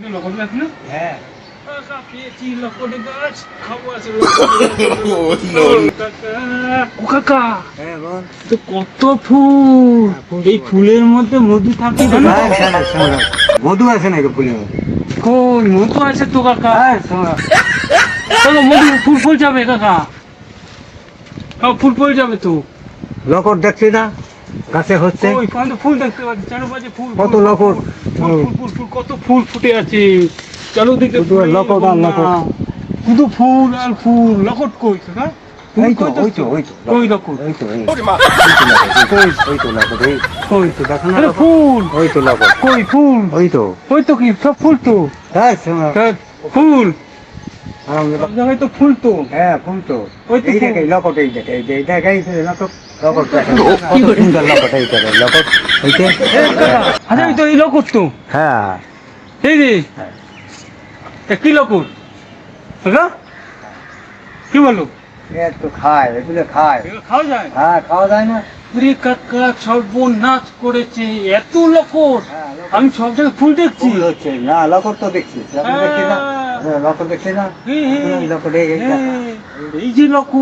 লকট গাছ না? হ্যাঁ কাকা পেয়েছি লকট গাছ, খাবো আছে ও কাকা, হ্যাঁ বল। তো কত ফুল, এই ফুলের মধ্যে মধু থাকে জানো? মধু আছে নাকি ফুলের মধ্যে? কই মধু আছে তো কাকা। হ্যাঁ শোনো, কাকা মধু ফুল ফুল যাবে কাকা, ফুল ফুল যাবে তো। লকট দেখছি না গাছে হচ্ছে। ওই কত ফুল দেখতে পাচ্ছি চারপাশে ফুল, কত ফুল, লকট। ফুল, ফুল, ফুল, ফুল, কত ফুল ফুটে আছে চারোদিকে। শুধু লকট আর লকট। শুধু ফুল আর ফুল, লকট কই কাকা? ফুল ওই তো কই ওই তো দেখছো? ওই তো কই লকট? ওই তো ওই তো লকট, ওই তো লকট, ওই তো দেখো না আরে লকট? ফুল ওই তো লকট, কই ফুল? ওই তো। ওই তো কি সব ফুল তো। হ্যাঁ শোনো, ফুল আরামে সব জায়গায় তো ফুল তো। হ্যাঁ ফুল তো। ওই তো এই ফুল। দেখে লকট, এই দেখে, এই যে এই দেখে, এই যে লকট, লকট দেখে। কি কত করে? সুন্দর লকট, এই দেখে লকট, এই যে। আরে ওই তো এই লকট তো। হ্যাঁ এই রে হ্যাঁ। তা কি লকট কাকা? কি বলো? এ তো খায়, এগুলো খায়। এগুলো খাওয়া যায়? হ্যাঁ খাওয়া যায় না। রে কাকা সর্বনাশ করেছে, এত লকট। হ্যাঁ, লকট। আমি সব জায়গায় ফুল দেখছি। ফুল হচ্ছে না, লকট তো দেখছি, লকট দেখছি না। হ্যাঁ। হ্যাঁ, লকট দেখছি না। হ্যাঁ, হ্যাঁ, লকট এই হ্যাঁ, এই যে লকট।